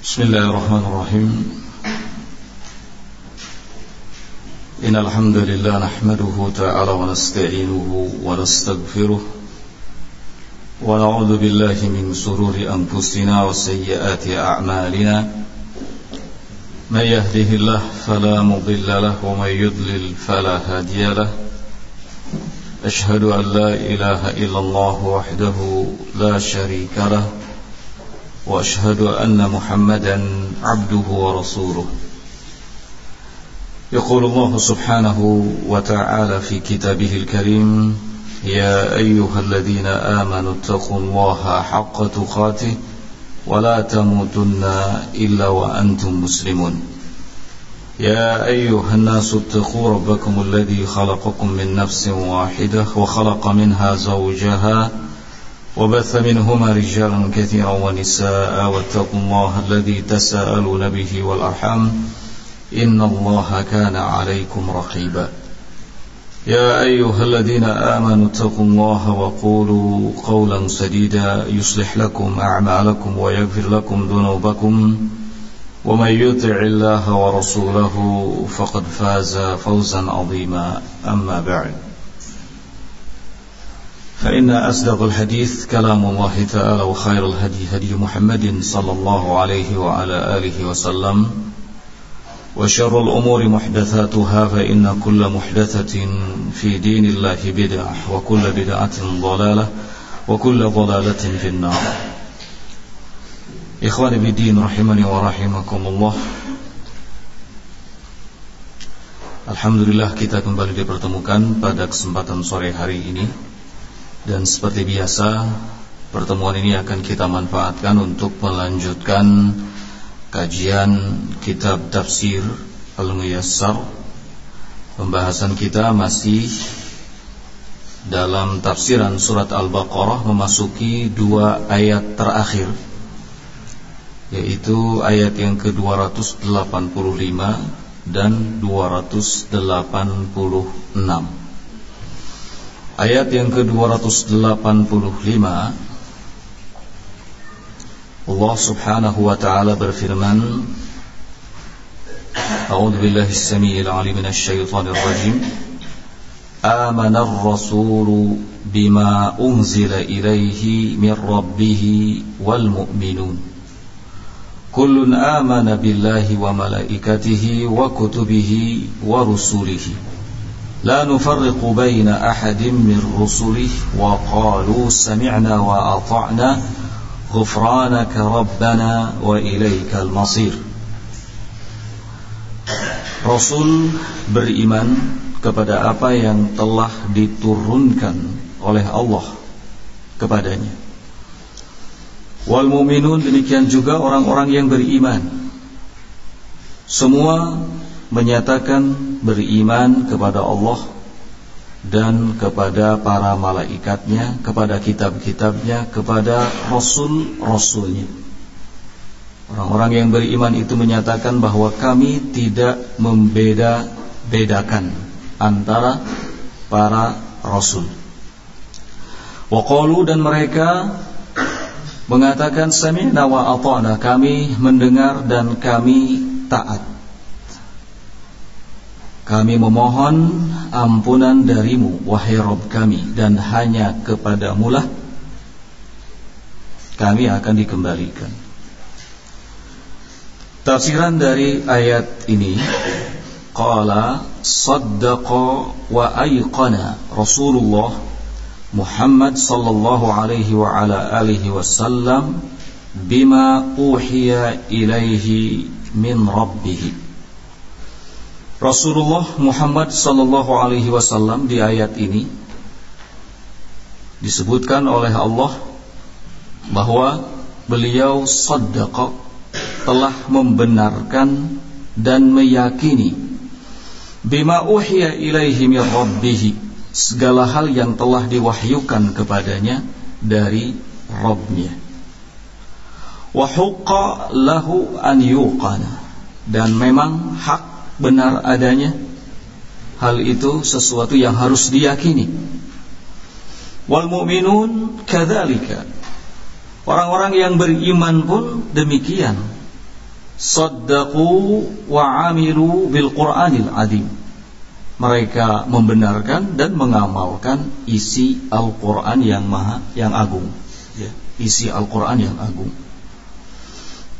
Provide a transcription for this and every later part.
Bismillahirrahmanirrahim. Innal hamdalillah nahmaduhu ta'ala wa nasta'inuhu wa nastaghfiruh wa na'udzu billahi min shururi anfusina wa sayyiati a'malina. May yahdihillahu fala mudilla lahu wa may yudlil fala hadiya lahu. Ashhadu an la ilaha illallah wahdahu la sharika lahu wa ashhadu anna Muhammadan abduhu wa rasuluh. يقول الله سبحانه وتعالى في كتابه الكريم يا أيها الذين آمنوا اتقوا الله حق تقاته ولا تموتن إلا وأنتم مسلمون يا أيها الناس اتقوا ربكم الذي خلقكم من نفس واحدة وخلق منها زوجها وبث منهما رجالا كثيرا ونساء واتقوا الله الذي تساءلون به والأرحام إن الله كان عليكم رقيبا يا أيها الذين آمنوا اتقوا الله وقولوا قولا سديدا يصلح لكم أعمالكم ويغفر لكم ذنوبكم ومن يطع الله ورسوله فقد فاز فوزا عظيما أما بعد فإن أصدق الحديث كلام الله تعالى وخير الهدي هدي محمد صلى الله عليه وعلى آله وسلم وشر الأمور محدثاتها فإن كل محدثة في دين الله بدعة وكل بدعة ضلالة وكل ضلالة في النار. Ikhwani biddin rahimani wa rahimakumullah. Alhamdulillah kita kembali dipertemukan pada kesempatan sore hari ini. Dan seperti biasa pertemuan ini akan kita manfaatkan untuk melanjutkan kajian kitab tafsir Al-Muyassar. Pembahasan kita masih dalam tafsiran surat Al-Baqarah, memasuki 2 ayat terakhir, yaitu ayat yang ke-285 dan 286. Ayat yang ke-285, Allah subhanahu wa ta'ala berfirman, A'udzu billahi as-sami'il 'alim minasy syaithanir rajim. Amana ar-rasulu bima unzila ilaihi min rabbih wal mu'minun. Kullun amana billahi wa malaikatihi wa kutubihi wa rusulihi. La nufarriqu baina ahadin min rusulihi wa qalu sami'na wa ata'na Ghufranaka Rabbana wa ilaikal masir. Rasul beriman kepada apa yang telah diturunkan oleh Allah kepadanya. Wal mu'minun, demikian juga orang-orang yang beriman. Semua menyatakan beriman kepada Allah dan kepada para malaikatnya, kepada kitab-kitabnya, kepada rasul-rasulnya. Orang-orang yang beriman itu menyatakan bahwa kami tidak membeda-bedakan antara para rasul. Wa qalu, dan mereka mengatakan sami'na wa ata'na, kami mendengar dan kami taat. Kami memohon ampunan darimu, wahai Rabb kami, dan hanya kepadamulah kami akan dikembalikan. Tafsiran dari ayat ini, qala saddaqa wa ayqana Rasulullah Muhammad sallallahu alaihi wa ala alihi wasallam bima uhiya ilaihi min rabbih. Rasulullah Muhammad sallallahu alaihi wasallam di ayat ini disebutkan oleh Allah bahwa beliau saddaqa, telah membenarkan dan meyakini bima uhiya ilaihi min rabbih, segala hal yang telah diwahyukan kepadanya dari Rabbnya. Wa huqqa lahu an yuqana, dan memang hak benar adanya hal itu sesuatu yang harus diyakini. Wal mu'minun kadzalika, orang-orang yang beriman pun demikian, saddaqu wa 'amilu bil Qur'anil 'adzim. Mereka membenarkan dan mengamalkan isi Al-Qur'an yang agung, ya, isi Al-Qur'an yang agung.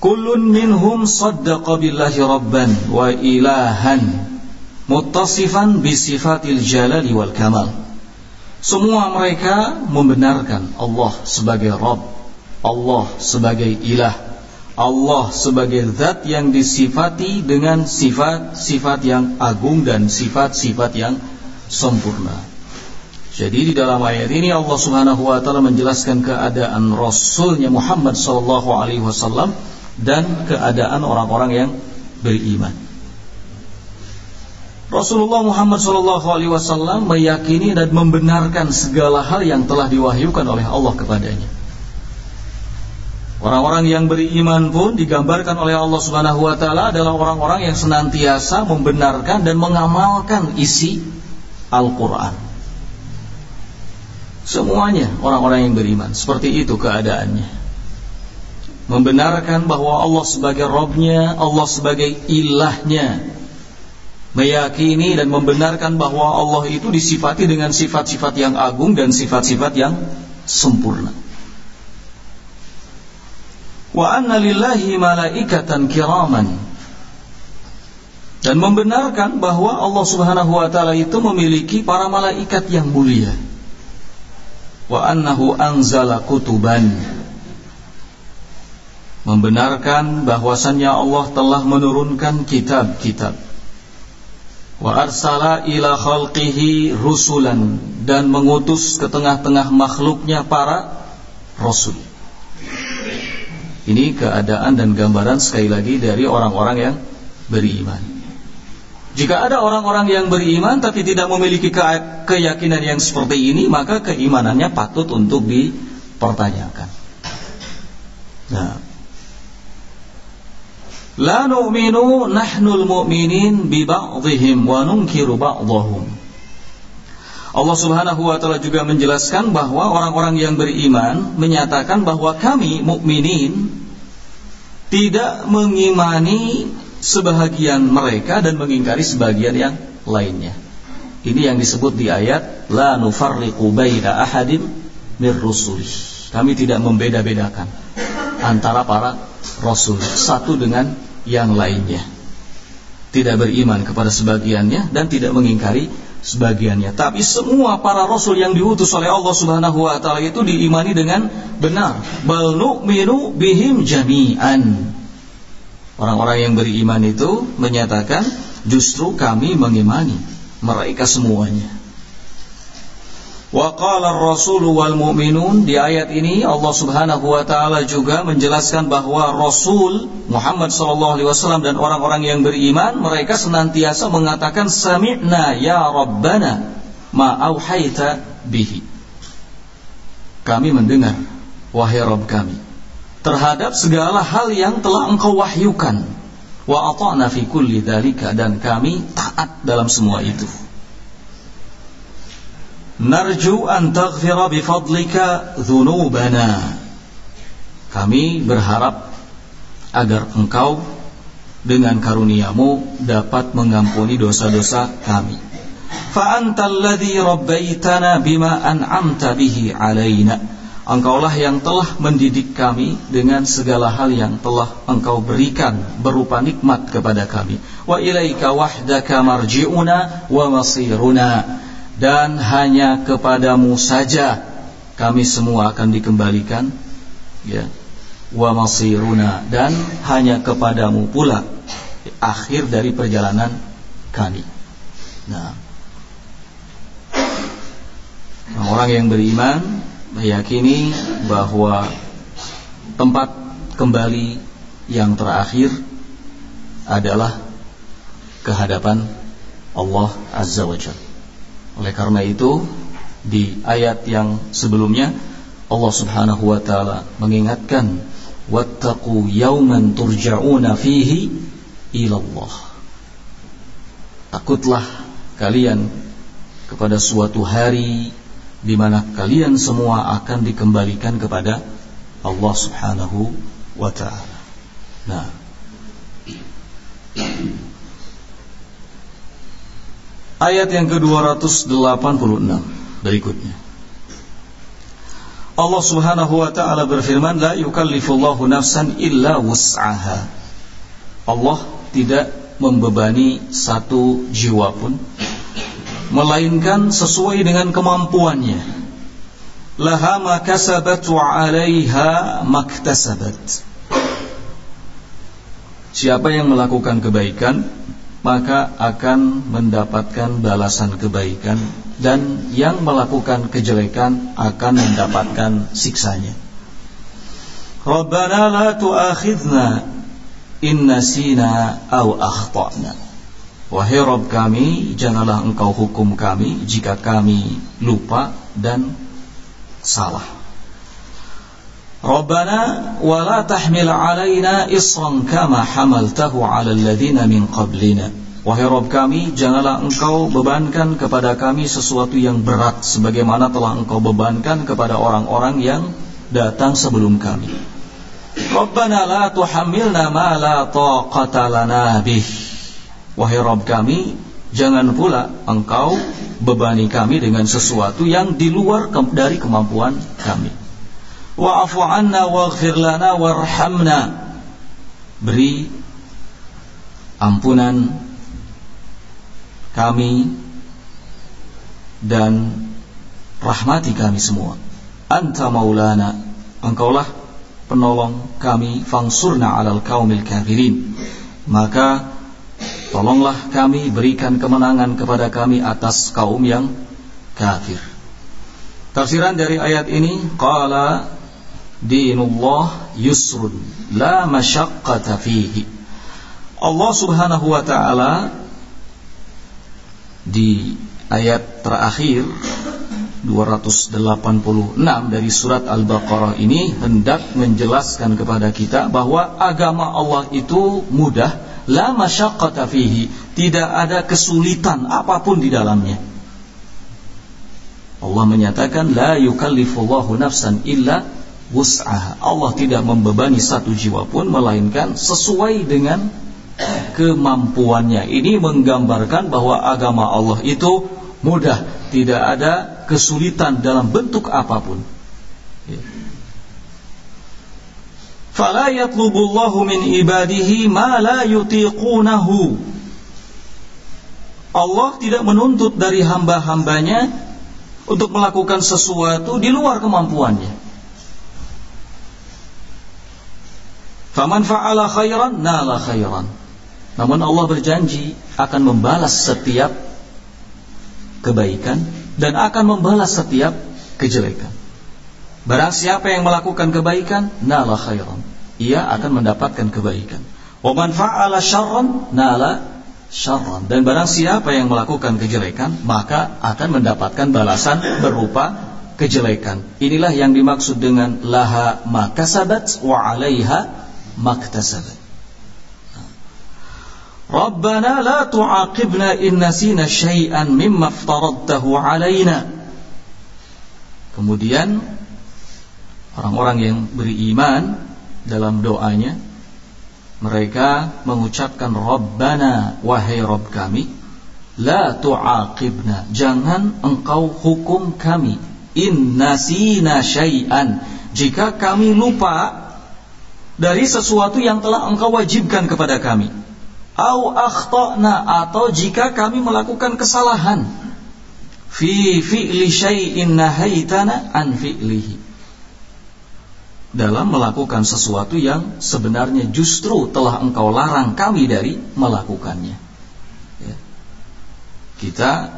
Kullun minhum saddaqa billahi rabban wa ilahan muttasifan bisifatil jalali wal kamal. Semua mereka membenarkan Allah sebagai Rabb, Allah sebagai ilah, Allah sebagai zat yang disifati dengan sifat-sifat yang agung dan sifat-sifat yang sempurna. Jadi di dalam ayat ini Allah Subhanahu wa taala menjelaskan keadaan Rasulnya Muhammad sallallahu alaihi wasallam dan keadaan orang-orang yang beriman. Rasulullah Muhammad SAW meyakini dan membenarkan segala hal yang telah diwahyukan oleh Allah kepadanya. Orang-orang yang beriman pun digambarkan oleh Allah Subhanahu wa taala adalah orang-orang yang senantiasa membenarkan dan mengamalkan isi Al-Qur'an. Semuanya orang-orang yang beriman seperti itu keadaannya. Membenarkan bahwa Allah sebagai Rabb-Nya, Allah sebagai ilahnya, meyakini dan membenarkan bahwa Allah itu disifati dengan sifat-sifat yang agung dan sifat-sifat yang sempurna. Wa anna lillahi malaikatan kiraman, dan membenarkan bahwa Allah Subhanahu wa taala itu memiliki para malaikat yang mulia. Wa annahu anzala kutuban, membenarkan bahwasannya Allah telah menurunkan kitab-kitab. Wa arsala ila khalqihi rusulan, dan mengutus ke tengah-tengah makhluknya para rasul. Ini keadaan dan gambaran sekali lagi dari orang-orang yang beriman. Jika ada orang-orang yang beriman tapi tidak memiliki keyakinan yang seperti ini, maka keimanannya patut untuk dipertanyakan. Nah, la nu'minu nahnul mu'minin bi ba'dihim wa nunkiru ba'dahum. Allah Subhanahu wa taala juga menjelaskan bahwa orang-orang yang beriman menyatakan bahwa kami mukminin tidak mengimani sebahagian mereka dan mengingkari sebagian yang lainnya. Ini yang disebut di ayat la nufarriqu baina ahadin mir rusul. Kami tidak membeda-bedakan antara para rasul satu dengan yang lainnya. Tidak beriman kepada sebagiannya dan tidak mengingkari sebagiannya. Tapi semua para rasul yang diutus oleh Allah Subhanahu wa taala itu diimani dengan benar. Bal nu'minu bihim jami'an. Orang-orang yang beriman itu menyatakan justru kami mengimani mereka semuanya. Wa qala ar-rasul wal mu'minun, di ayat ini Allah Subhanahu wa taala juga menjelaskan bahwa Rasul Muhammad sallallahu alaihi wasallam dan orang-orang yang beriman mereka senantiasa mengatakan sami'na ya rabbana ma auhaita bihi. Kami mendengar wahai Rabb kami terhadap segala hal yang telah Engkau wahyukan. Wa ata'na fi kulli dzalika, dan kami taat dalam semua itu. Narju an taghfira bifadlika dhunubana. Kami berharap agar Engkau dengan karuniamu dapat mengampuni dosa-dosa kami. Fa antal ladzi rabbaitana bima an'amta bihi alaina. Engkaulah yang telah mendidik kami dengan segala hal yang telah Engkau berikan berupa nikmat kepada kami. Wa ilaika wahdaka marji'una wa masiruna. Dan hanya kepadamu saja kami semua akan dikembalikan, ya. Wa masiruna, dan hanya kepadamu pula akhir dari perjalanan kami. Nah, orang yang beriman meyakini bahwa tempat kembali yang terakhir adalah kehadapan Allah Azza wa Jalla. Oleh karena itu di ayat yang sebelumnya Allah Subhanahu wa taala mengingatkan wattaqu yawman turja'una fihi ila Allah. Takutlah kalian kepada suatu hari di mana kalian semua akan dikembalikan kepada Allah Subhanahu wa taala. Nah, Ayat yang ke-286 berikutnya. Allah Subhanahu wa taala berfirman, la yukallifullahu nafsan illa wus'aha. Allah tidak membebani satu jiwa pun melainkan sesuai dengan kemampuannya. Laha ma kasabat wa 'alaiha maktasabat. Siapa yang melakukan kebaikan maka akan mendapatkan balasan kebaikan, dan yang melakukan kejelekan akan mendapatkan siksanya. Rabbana la tu'akhidna in nasina aw akhtana. Wahai Rabb kami, janganlah engkau hukum kami jika kami lupa dan salah. Rabbana wa la tahmil alaina isran kama hamaltahu ala alladhina min qablina. Wahai Rabb kami, janganlah engkau bebankan kepada kami sesuatu yang berat sebagaimana telah engkau bebankan kepada orang-orang yang datang sebelum kami. Rabbana la tuhammilna ma la taqata lana bih. Wahai Rabb kami, jangan pula engkau bebani kami dengan sesuatu yang di luar dari kemampuan kami. Wa'fu 'anna waghfir lana warhamna. Beri ampunan kami dan rahmati kami semua. Anta maulana, engkaulah penolong kami. Fangsurna 'alal qaumil kafirin. Maka tolonglah kami, berikan kemenangan kepada kami atas kaum yang kafir. Tafsiran dari ayat ini, qala dinullah yusrun la masyaqqata fihi. Allah Subhanahu wa taala di ayat terakhir 286 dari surat Al-Baqarah ini hendak menjelaskan kepada kita bahwa agama Allah itu mudah, la masyaqqata fihi, tidak ada kesulitan apapun di dalamnya. Allah menyatakan la yukallifullahu nafsan illa wus'aha. Allah tidak membebani satu jiwa pun melainkan sesuai dengan kemampuannya. Ini menggambarkan bahwa agama Allah itu mudah, tidak ada kesulitan dalam bentuk apapun. Fala yatlubullahu min ibadihi ma la yutiqunahu. Allah tidak menuntut dari hamba-hambanya untuk melakukan sesuatu di luar kemampuannya. Faman fa'ala khairan nala khairan. Namun Allah berjanji akan membalas setiap kebaikan dan akan membalas setiap kejelekan. Barang siapa yang melakukan kebaikan, nala khairan, ia akan mendapatkan kebaikan. Wa man fa'ala syarran nala syarran. Dan barang siapa yang melakukan kejelekan, maka akan mendapatkan balasan berupa kejelekan. Inilah yang dimaksud dengan laha ma kasabat wa 'alaiha maktasabat. Rabbana la tu'aqibna in nasina syai'an mimma aftaradtahu 'alaina. Kemudian orang-orang yang beriman dalam doanya, mereka mengucapkan Rabbana, wahai Rabb kami, la tu'aqibna, jangan engkau hukum kami, in nasina syai'an, jika kami lupa dari sesuatu yang telah engkau wajibkan kepada kami, au akhtana, atau jika kami melakukan kesalahan, fi fi'li syai'in nahaitana an fi'lihi, dalam melakukan sesuatu yang sebenarnya justru telah engkau larang kami dari melakukannya. Ya. Kita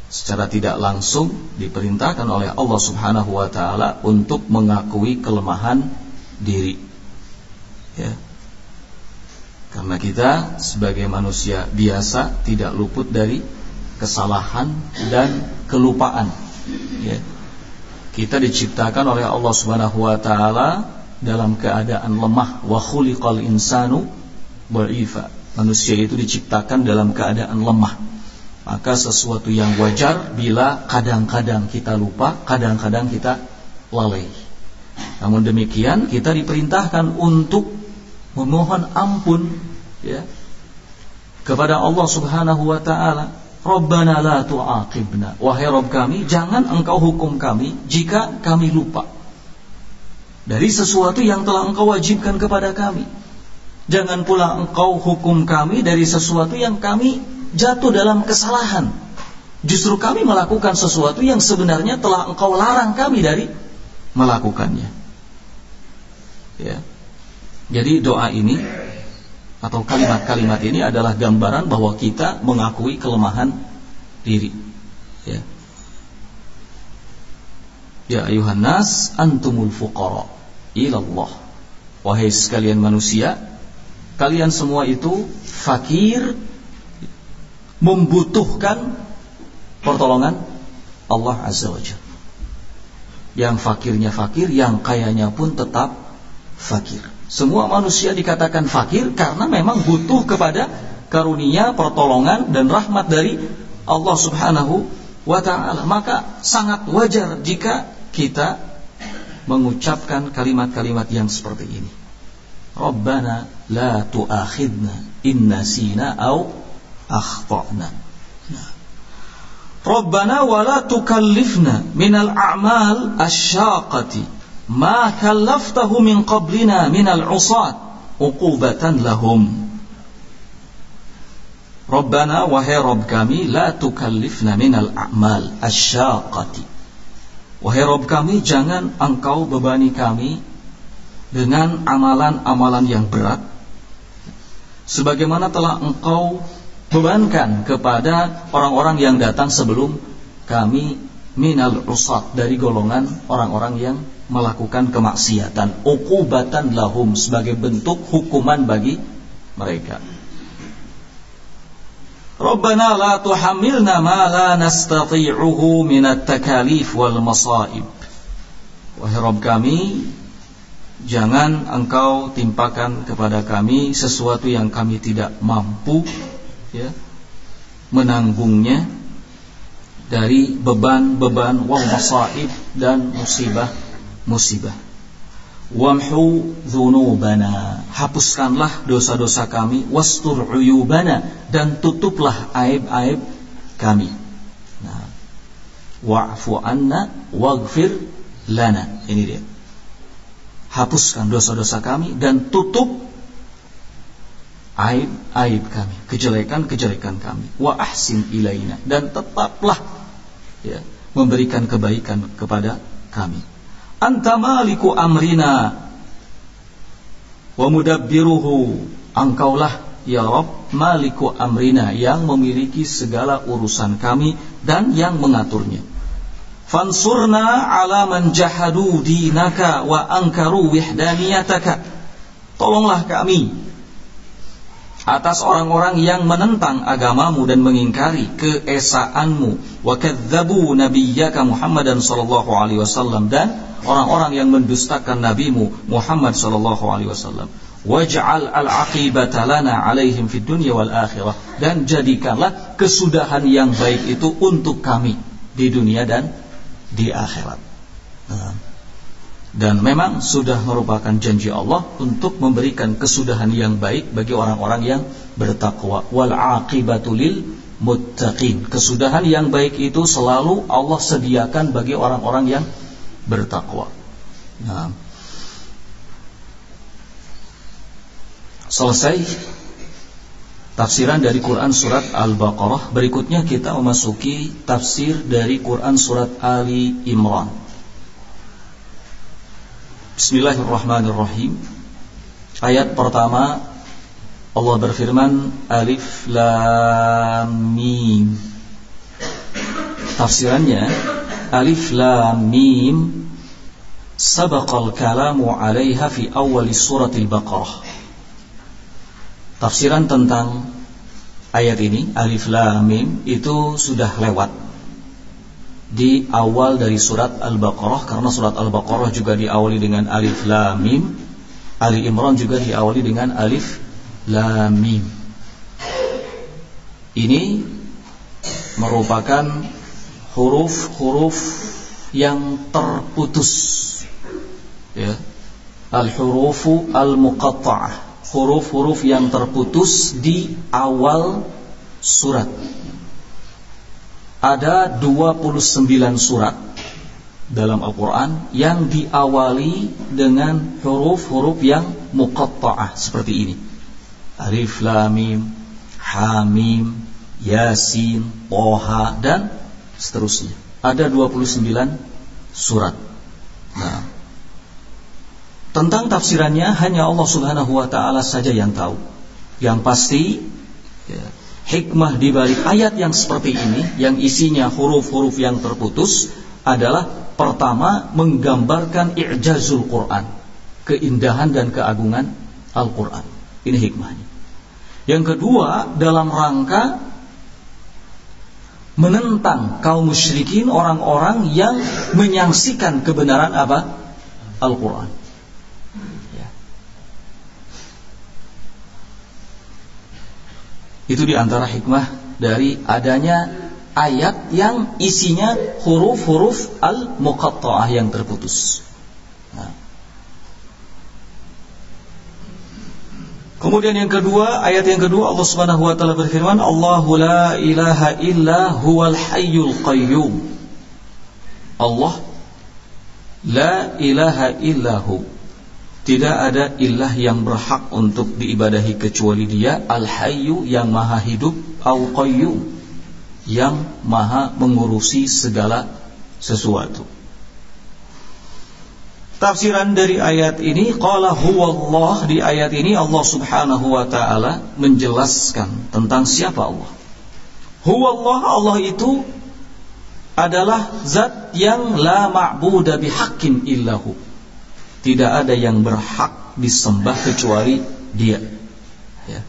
secara tidak langsung diperintahkan oleh Allah Subhanahu wa taala untuk mengakui kelemahan diri. Ya. Karena kita sebagai manusia biasa tidak luput dari kesalahan dan kelupaan. Ya. Kita diciptakan oleh Allah Subhanahu wa taala dalam keadaan lemah. Wa khuliqal insanu dha'ifa. Manusia itu diciptakan dalam keadaan lemah. Maka sesuatu yang wajar bila kadang-kadang kita lupa, kadang-kadang kita lalai. Namun demikian kita diperintahkan untuk memohon ampun, ya, kepada Allah Subhanahu wa ta'ala, Rabbana la tu'aqibna, wahai Rabb kami, jangan engkau hukum kami jika kami lupa dari sesuatu yang telah engkau wajibkan kepada kami. Jangan pula engkau hukum kami dari sesuatu yang kami jatuh dalam kesalahan. Justru kami melakukan sesuatu yang sebenarnya telah engkau larang kami dari melakukannya. Ya. Jadi doa ini atau kalimat-kalimat ini adalah gambaran bahwa kita mengakui kelemahan diri. Ya. Ya ayuhan nas antumul fuqara ilallah. Wahai sekalian manusia, kalian semua itu fakir, membutuhkan pertolongan Allah Azza wa Jalla. Yang fakirnya fakir, yang kayanya pun tetap fakir. Semua manusia dikatakan fakir karena memang butuh kepada karunia, pertolongan dan rahmat dari Allah Subhanahu wa ta'ala. Maka sangat wajar jika kita mengucapkan kalimat-kalimat yang seperti ini. Rabbana la tu'akhidna in nasina aw akhtana. Rabbana wa la tukallifna minal a'mal asyaqati ma kallaftahu min qablina minal usat uqubatan lahum. Rabbana, wahai Rabb kami, la tukallifna minal a'mal asyaqati, wahai Rabb kami, jangan engkau bebani kami dengan amalan-amalan yang berat sebagaimana telah engkau bebankan kepada orang-orang yang datang sebelum kami minal usat, dari golongan orang-orang yang melakukan kemaksiatan, uqubatan lahum, sebagai bentuk hukuman bagi mereka. Rabbana la tuhammilna ma la nastati'uhu minat takalif wal masaib. Wahai Rabb kami, jangan engkau timpakan kepada kami sesuatu yang kami tidak mampu, ya, menanggungnya, dari beban-beban wal masaib dan musibah. Wamhu dzunubana, hapuskanlah dosa-dosa kami, wastur uyubana, dan tutuplah aib-aib kami. Nah, wa'fu anna waghfir lana, ini dia. Hapuskan dosa-dosa kami dan tutup aib-aib kami, kejelekan-kejelekan kami. Wa ahsin ilaina, dan tetaplah, ya, memberikan kebaikan kepada kami. Anta maliku amrina wa mudabbiruhu, engkaulah ya Rabb maliku amrina, yang memiliki segala urusan kami dan yang mengaturnya. Fansurna ala man jahadu dinaka wa ankaru wahdaniyataka, tolonglah kami atas orang-orang yang menentang agamamu dan mengingkari keesaanmu, wa kadzdzabu nabiyyaka Muhammadan sallallahu alaihi wasallam, dan orang-orang yang mendustakan nabimu Muhammad sallallahu alaihi wasallam. Waj'al al-aqibata lana alaihim fid dunya wal akhirah, dan jadikanlah kesudahan yang baik itu untuk kami di dunia dan di akhirat. Dan memang sudah merupakan janji Allah untuk memberikan kesudahan yang baik bagi orang-orang yang bertakwa. Wal aqibatu lil muttaqin, kesudahan yang baik itu selalu Allah sediakan bagi orang-orang yang bertakwa. Nah, selesai tafsiran dari Quran surat Al-Baqarah. Berikutnya kita memasuki tafsir dari Quran surat Ali Imran. Bismillahirrahmanirrahim. Ayat pertama, Allah berfirman, Alif Lam Mim. Tafsirannya, Alif Lam Mim sabaqal kalamu 'alaiha fi awal suratil Baqarah. Tafsiran tentang ayat ini, Alif Lam Mim, itu sudah lewat di awal dari surat Al-Baqarah, karena surat Al-Baqarah juga diawali dengan Alif Lam Mim. Ali Imran juga diawali dengan Alif Lam Mim. Ini merupakan huruf-huruf yang terputus, ya, al-hurufu al-muqatta'ah, huruf-huruf yang terputus di awal surat. Ada 29 surat dalam Al-Quran yang diawali dengan huruf-huruf yang muqatta'ah seperti ini. Alif, Lam, Mim, Ha, Mim, Yasin, Toha, dan seterusnya. Ada 29 surat. Nah, tentang tafsirannya hanya Allah Subhanahu wa ta'ala saja yang tahu. Yang pasti ya, hikmah di balik ayat yang seperti ini, yang isinya huruf-huruf yang terputus, adalah pertama menggambarkan i'jazul Quran, keindahan dan keagungan Al-Quran. Ini hikmahnya. Yang kedua, dalam rangka menentang kaum musyrikin, orang-orang yang menyaksikan kebenaran apa? Al-Quran. Ya. Itu diantara hikmah dari adanya ayat yang isinya huruf-huruf al-muqatta'ah yang terputus. Nah. Kemudian yang kedua, ayat yang kedua, Allah Subhanahu wa taala berfirman, Allahu la ilaha illa huwal hayyul qayyum. Allah la ilaha illahu, tidak ada ilah yang berhak untuk diibadahi kecuali Dia, al-hayyu yang maha hidup, au qayyum yang maha mengurusi segala sesuatu. Tafsiran dari ayat ini, qala huwallah, di ayat ini Allah Subhanahu wa taala menjelaskan tentang siapa Allah. Huwallah, Allah itu adalah zat yang la ma'buda bihaqqin illahu. Tidak ada yang berhak disembah kecuali Dia. Ya.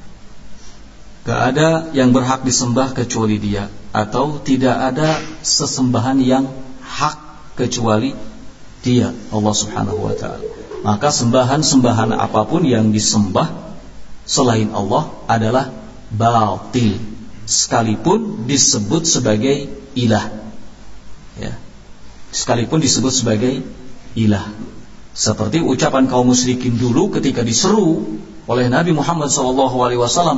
Gak ada yang berhak disembah kecuali Dia, atau tidak ada sesembahan yang hak kecuali Dia, Allah Subhanahu wa ta'ala. Maka sembahan-sembahan apapun yang disembah selain Allah adalah batil, sekalipun disebut sebagai ilah. Ya. Sekalipun disebut sebagai ilah. Seperti ucapan kaum musyrikin dulu ketika diseru oleh Nabi Muhammad SAW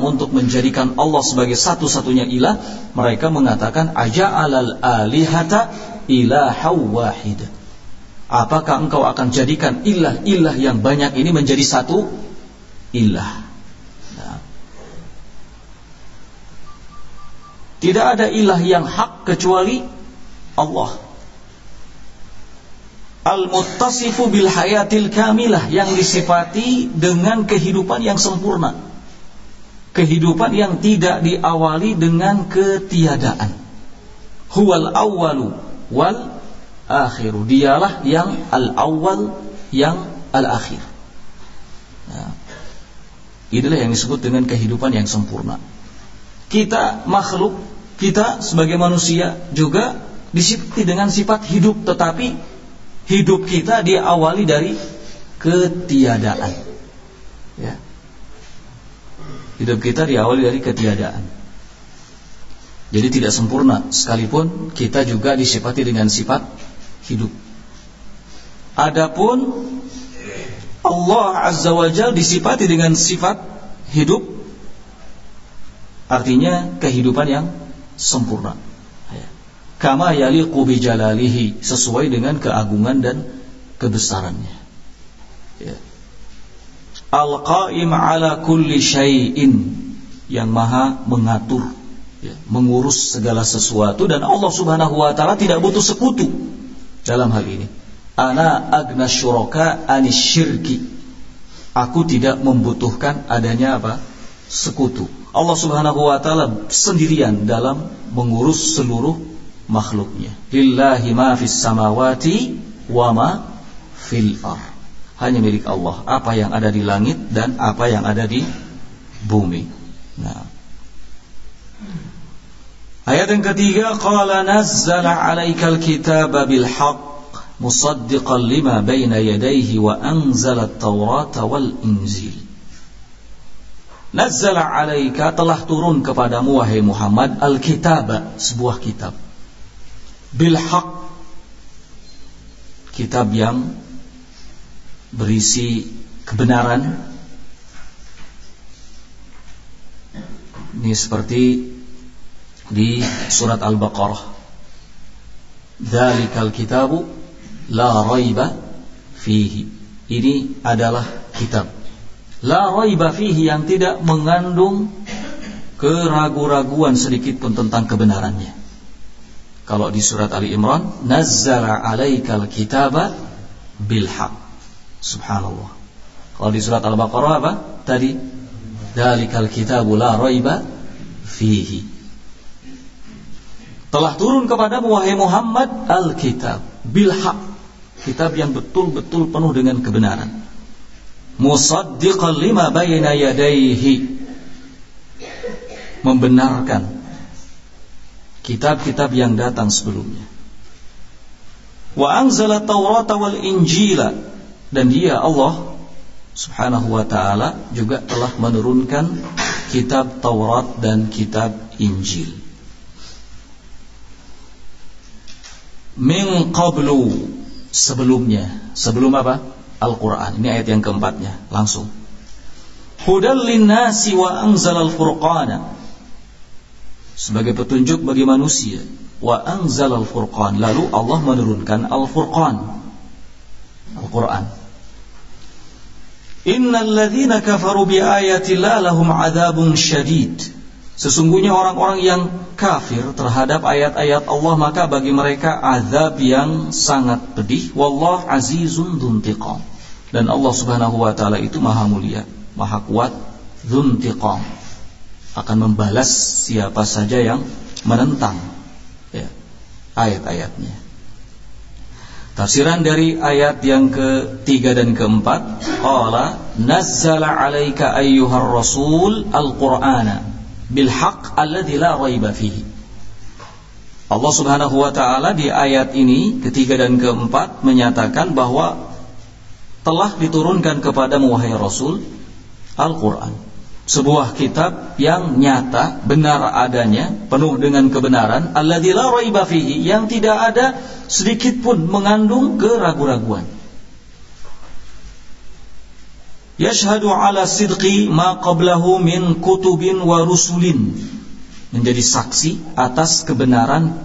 untuk menjadikan Allah sebagai satu-satunya ilah, mereka mengatakan aja'alal alihata ilaha wahida. Apakah engkau akan jadikan ilah-ilah yang banyak ini menjadi satu ilah? Nah. Tidak ada ilah yang hak kecuali Allah. Al-muttasifu bil hayatil kamilah, yang disifati dengan kehidupan yang sempurna, kehidupan yang tidak diawali dengan ketiadaan. Huwal awwalu wal akhiru, dialah yang al-awwal, yang al-akhir. Nah, inilah yang disebut dengan kehidupan yang sempurna. Kita makhluk, kita sebagai manusia juga disifati dengan sifat hidup, tetapi hidup kita diawali dari ketiadaan. Ya. Hidup kita diawali dari ketiadaan. Jadi tidak sempurna, sekalipun kita juga disifati dengan sifat hidup. Adapun Allah Azza wa Jalla disifati dengan sifat hidup, artinya kehidupan yang sempurna. Kama yaliqu bi jalalihi, sesuai dengan keagungan dan kebesarannya. Ya. Al-qaim ala kulli syai'in, yang maha mengatur, ya, mengurus segala sesuatu, dan Allah Subhanahu wa taala tidak butuh sekutu dalam hal ini. Ana agna syuraka anis syirki, aku tidak membutuhkan adanya apa? Sekutu. Allah Subhanahu wa taala sendirian dalam mengurus seluruh makhluknya. Lillahi ma fis samawati wa ma fil ardh. Hanya milik Allah apa yang ada di langit dan apa yang ada di bumi. Nah. Ayat yang ketiga, qala nazzala 'alaikal kitaba bil haqq musaddiqan lima baina yadayhi wa anzala at-taurata wal injil. Nazzala 'alaika, telah turun kepadamu wahai Muhammad, al-kitaba, sebuah kitab. Bil haq, kitab yang berisi kebenaran, Ini seperti di surat Al-Baqarah. Dzalikal kitabu la raiba fihi. Ini adalah kitab la raiba fihi, yang tidak mengandung keraguan-raguan sedikit pun tentang kebenarannya. Kalau di surat Ali Imran, nazzala 'alaikal kitaba bil haqq. Subhanallah. Kalau di surat Al-Baqarah apa? Tadi dzalikal kitabu la raiba fihi. Telah turun kepadamu wahai Muhammad al-kitab bil haqq, kitab yang betul-betul penuh dengan kebenaran. Musaddiqan lima bayna yadayhi, membenarkan kitab-kitab yang datang sebelumnya. Wa anzala Taurata wal Injila, dan Dia Allah Subhanahu wa ta'ala juga telah menurunkan kitab Taurat dan kitab Injil. Min qablu, sebelumnya. Sebelum apa? Al-Quran. Ini ayat yang keempatnya. Langsung. Hudal linnasi wa anzalal furqana, sebagai petunjuk bagi manusia. Wa anzalal furqan, lalu Allah menurunkan Al-Furqan, Al-Quran. Innal ladzina kafaru bi ayatillah lahum adzabun syadid, sesungguhnya orang-orang yang kafir terhadap ayat-ayat Allah, maka bagi mereka azab yang sangat pedih. Wallahu azizun dzuntiqam, dan Allah Subhanahu wa taala itu maha mulia, maha kuat, dzuntiqam, akan membalas siapa saja yang menentang ayat-ayatnya. Tafsiran dari ayat yang ketiga dan keempat, qala nazzala 'alaika ayyuhar rasul al-Qur'ana bil haqq alladzi la raiba fihi. Allah Subhanahu wa taala di ayat ini ketiga dan keempat menyatakan bahwa telah diturunkan kepadamu wahai Rasul Al-Qur'an, sebuah kitab yang nyata, benar adanya, penuh dengan kebenaran, alladzi la raiba fihi, yang tidak ada sedikit pun mengandung keraguan-raguan. Yashhadu ala sidqi ma qablahu min kutubin wa rusulin, menjadi saksi atas kebenaran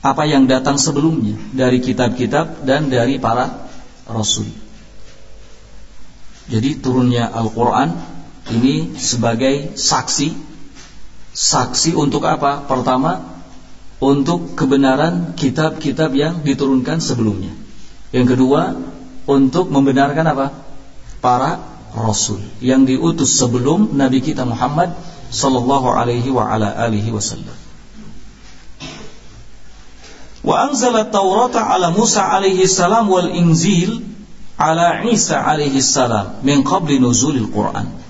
apa yang datang sebelumnya dari kitab-kitab dan dari para rasul. Jadi turunnya Al-Quran ini sebagai saksi untuk apa? Pertama, untuk kebenaran kitab-kitab yang diturunkan sebelumnya. Yang kedua, untuk membenarkan apa? Para rasul yang diutus sebelum Nabi kita Muhammad sallallahu alaihi wa ala alihi wasallam. Wa anzala Taurata ala Musa alaihi salam wal Injil ala Isa alaihi salam min qabli nuzulil Quran.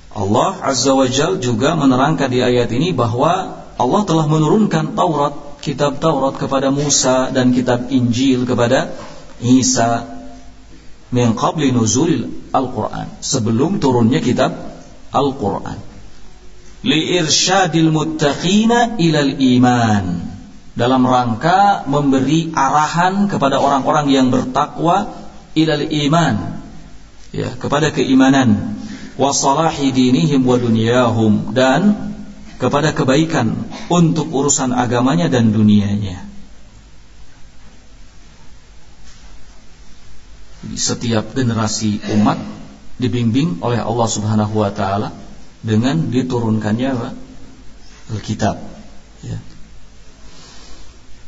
Allah Azza wa Jalla juga menerangkan di ayat ini bahwa Allah telah menurunkan Taurat, kitab Taurat kepada Musa dan kitab Injil kepada Isa min qabli nuzulil Al-Quran, sebelum turunnya kitab Al-Quran. Li irsyadil muttaqina ilal iman, dalam rangka memberi arahan kepada orang-orang yang bertakwa, ilal iman, ya, kepada keimanan, wa salahi dinihim wa dunyahum, dan kepada kebaikan untuk urusan agamanya dan dunianya. Setiap generasi umat dibimbing oleh Allah Subhanahu wa taala dengan diturunkannya Alkitab, ya.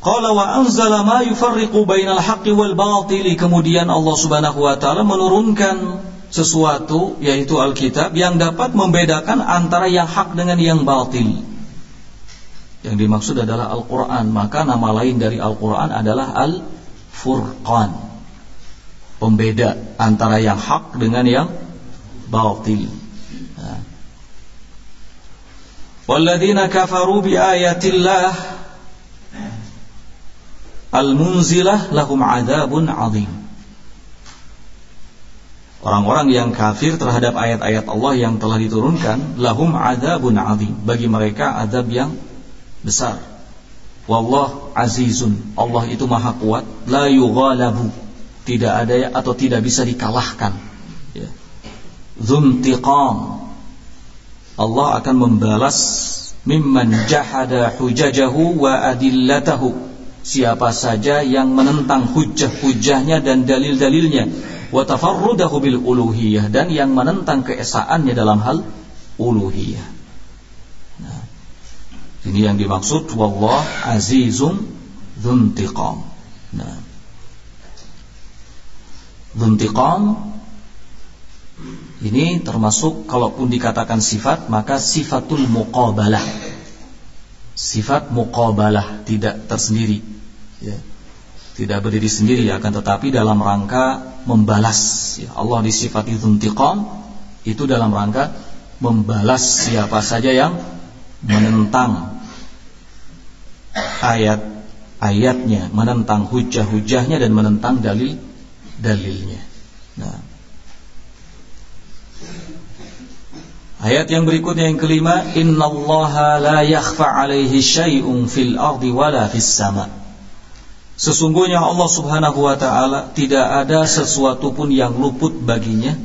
Qala wa anzala ma yufarriqu bainal haqqi wal batili, kemudian Allah Subhanahu wa taala menurunkan sesuatu, yaitu Alkitab, yang dapat membedakan antara yang hak dengan yang batil. Yang dimaksud adalah Al-Quran. Maka nama lain dari Al-Quran adalah Al-Furqan, pembeda antara yang hak dengan yang batil. Walladzina kafaru bi ayatillah al-munzilah lahum adzabun adzim. Orang-orang yang kafir terhadap ayat-ayat Allah yang telah diturunkan, lahum adzabun adzim, bagi mereka azab yang besar. Wallahu azizun, Allah itu maha kuat, la yughalabu, tidak ada atau tidak bisa dikalahkan, ya. Dzuntiqam, Allah akan membalas mimman jahada hujajahu wa adillatahu, siapa saja yang menentang hujjah-hujjahnya dan dalil-dalilnya, wa tafarrudahu bil uluhiyah, dan yang menentang keesaannya dalam hal uluhiyah. Nah, ini yang dimaksud wallah azizun dzuntiqam. Nah, dzuntiqam ini termasuk, kalaupun dikatakan sifat, maka sifatul muqabalah, sifat muqabalah, tidak tersendiri, ya, tidak berdiri sendiri, akan tetapi dalam rangka membalas, ya. Allah disifati dzuntiqam itu dalam rangka membalas siapa saja yang menentang ayat-ayatnya, menentang hujjah-hujjahnya, dan menentang dalil-dalilnya. Nah, ayat yang berikutnya yang kelima, innallaha la yakhfa 'alaihi syai'un fil ardi wala fis sama. Sesungguhnya Allah Subhanahu wa taala tidak ada sesuatu pun yang luput baginya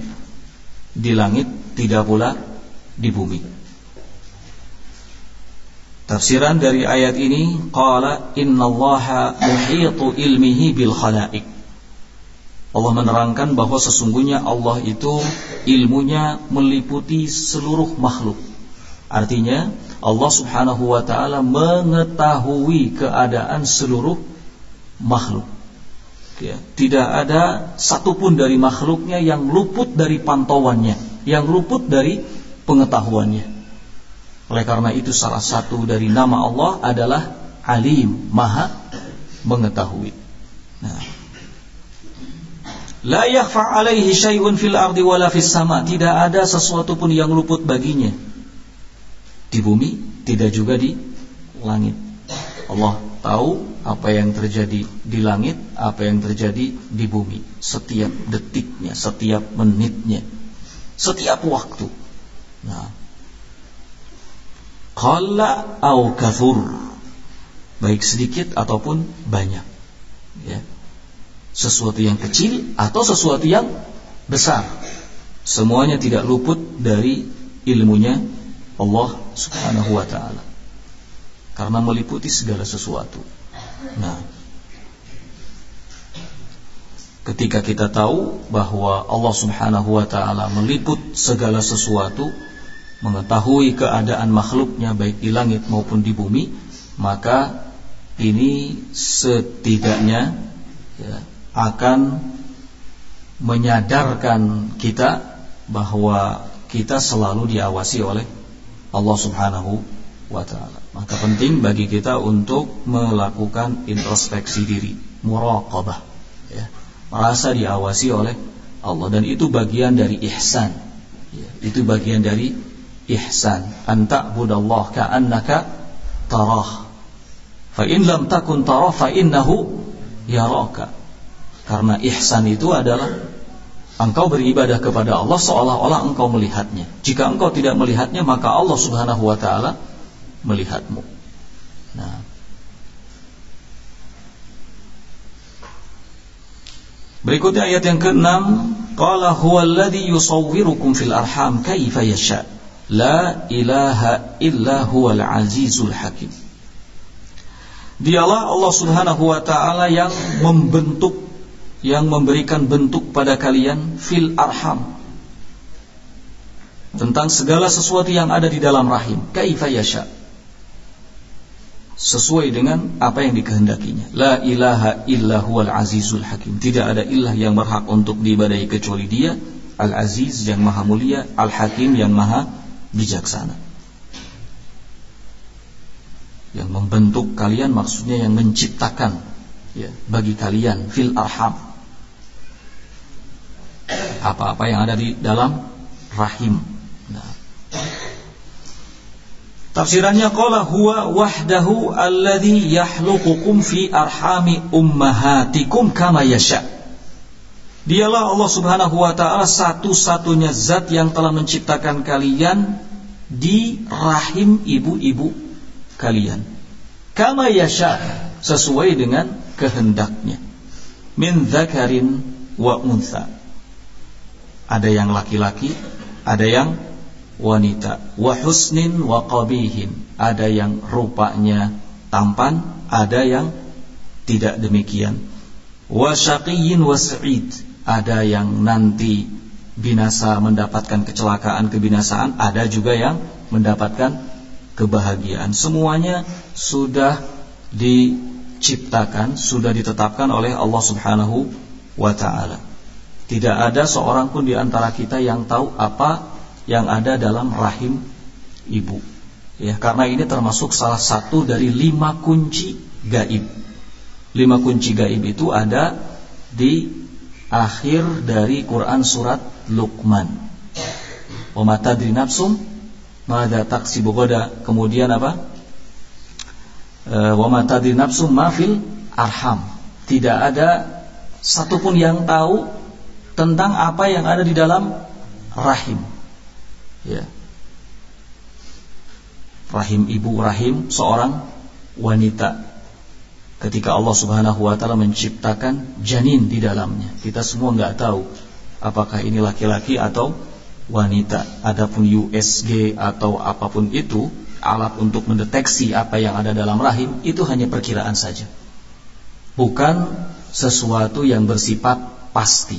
di langit, tidak pula di bumi. Tafsiran dari ayat ini, qala innallaha muhitu ilmihi bil khalaiq. Allah menerangkan bahwa sesungguhnya Allah itu ilmunya meliputi seluruh makhluk. Artinya Allah Subhanahu wa ta'ala mengetahui keadaan seluruh makhluk, ya. Tidak ada satupun dari makhluknya yang luput dari pantauannya, yang luput dari pengetahuannya. Oleh karena itu salah satu dari nama Allah adalah Alim, Maha Mengetahui. Nah, la yakhfa 'alaihi syai'un fil ardi wala fis sama. Tidak ada sesuatu pun yang luput baginya di bumi, tidak juga di langit. Allah tahu apa yang terjadi di langit, apa yang terjadi di bumi, setiap detiknya, setiap menitnya, setiap waktu. Nah, qalla au kathur, baik sedikit ataupun banyak, ya. Sesuatu yang kecil atau sesuatu yang besar, semuanya tidak luput dari ilmunya Allah Subhanahu wa ta'ala, karena meliputi segala sesuatu. Nah, ketika kita tahu bahwa Allah Subhanahu wa ta'ala meliput segala sesuatu, mengetahui keadaan makhluknya baik di langit maupun di bumi, maka ini setidaknya, ya, akan menyadarkan kita bahwa kita selalu diawasi oleh Allah Subhanahu wa ta'ala. Maka penting bagi kita untuk melakukan introspeksi diri, muraqabah, ya, merasa diawasi oleh Allah, dan itu bagian dari ihsan, ya, itu bagian dari ihsan, an ta'budallaha ka'annaka tarah, fa in lam takun tarah fa innahu yaraka. Karena ihsan itu adalah engkau beribadah kepada Allah seolah-olah engkau melihatnya. Jika engkau tidak melihatnya, maka Allah Subhanahu wa ta'ala melihatmu. Nah, berikutnya ayat yang ke-6, qala huwallazi yusawwirukum fil arham kaifa yasha la ilaha illa huwal azizul hakim. Dialah Allah Subhanahu wa ta'ala yang membentuk, yang memberikan bentuk pada kalian fil arham, tentang segala sesuatu yang ada di dalam rahim, kaifa yasha, sesuai dengan apa yang dikehendakinya. La ilaha illa huwal azizul hakim. Tidak ada ilah yang berhak untuk diibadahi kecuali Dia, Al-Aziz yang maha mulia, Al-Hakim yang maha bijaksana. Yang membentuk kalian maksudnya yang menciptakan, ya, bagi kalian fil arham, apa-apa yang ada di dalam rahim. Nah, tafsirannya qala huwa wahdahu alladhi yahluqukum fi arhami ummahatikum kama yasha. Dialah Allah Subhanahu wa ta'ala satu-satunya zat yang telah menciptakan kalian di rahim ibu-ibu kalian, kama yasha, sesuai dengan kehendaknya, min dzakarin wa untha. Ada yang laki-laki, ada yang wanita. Wa husnin wa qabihin, ada yang rupanya tampan, ada yang tidak demikian. Wa syaqiyyin wa sa'id, ada yang nanti binasa, mendapatkan kecelakaan, kebinasaan, ada juga yang mendapatkan kebahagiaan. Semuanya sudah diciptakan, sudah ditetapkan oleh Allah Subhanahu wa ta'ala. Tidak ada seorang pun di antara kita yang tahu apa yang ada dalam rahim ibu. Ya, karena ini termasuk salah satu dari 5 kunci gaib. 5 kunci gaib itu ada di akhir dari Quran surat Luqman. Wa ma tadri nafsum madza taksibu ghadan. Kemudian apa? Wa ma tadri nafsum ma fil arham. Tidak ada satupun yang tahu tentang apa yang ada di dalam rahim. Ya. Rahim ibu, rahim seorang wanita. Ketika Allah Subhanahu wa ta'ala menciptakan janin di dalamnya, kita semua enggak tahu apakah ini laki-laki atau wanita. Adapun USG atau apapun itu, alat untuk mendeteksi apa yang ada dalam rahim, itu hanya perkiraan saja, bukan sesuatu yang bersifat pasti.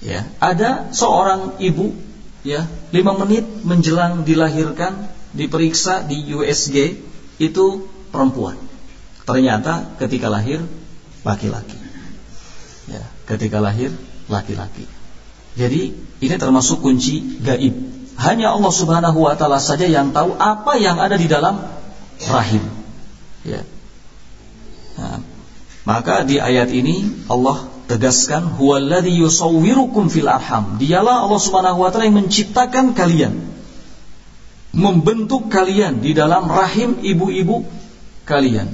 Ya, ada seorang ibu, ya, 5 menit menjelang dilahirkan, diperiksa di USG, itu perempuan. Ternyata ketika lahir laki-laki. Ya, ketika lahir laki-laki. Jadi ini termasuk kunci gaib. Hanya Allah Subhanahu wa ta'ala saja yang tahu apa yang ada di dalam rahim. Ya. Nah, maka di ayat ini Allah tegaskan, huwallazi yusawwirukum fil arham. Dialah Allah Subhanahu wa ta'ala yang menciptakan kalian, membentuk kalian di dalam rahim ibu-ibu kalian,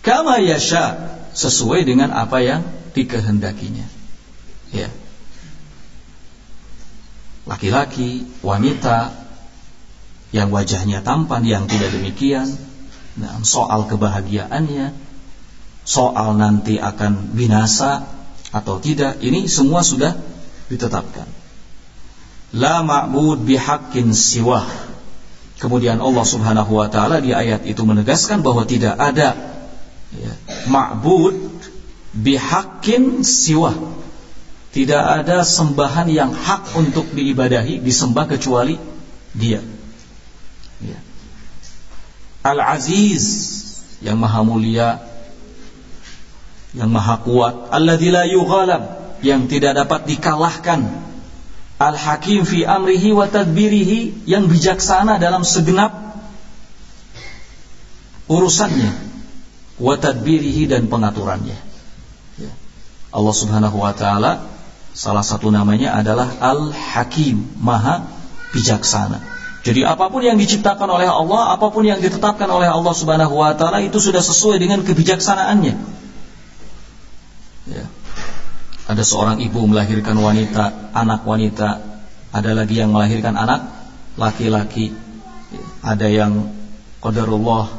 kama yasha, sesuai dengan apa yang dikehendakinya. Ya. Laki-laki, wanita, yang wajahnya tampan, yang tidak demikian. Nah, soal kebahagiaannya, soal nanti akan binasa atau tidak, ini semua sudah ditetapkan. La ma'bud bihaqqin siwah. Kemudian Allah Subhanahu wa ta'ala di ayat itu menegaskan bahwa tidak ada, ya, ma'bud bihaqqin siwah. Tidak ada sembahan yang hak untuk diibadahi, disembah kecuali Dia. Ya. Al-Aziz, yang maha mulia, yang maha kuat. Alladzi la yughalab, yang tidak dapat dikalahkan. Al-Hakim fi amrihi wa tadbirihi, yang bijaksana dalam segenap urusannya, wa tadbirihi, dan pengaturannya. Ya. Allah Subhanahu wa ta'ala, salah satu namanya adalah Al-Hakim, maha bijaksana. Jadi apapun yang diciptakan oleh Allah, apapun yang ditetapkan oleh Allah Subhanahu wa ta'ala, itu sudah sesuai dengan kebijaksanaannya. Ya. Ada seorang ibu melahirkan wanita, anak wanita. Ada lagi yang melahirkan anak laki-laki. Ada yang qadarullah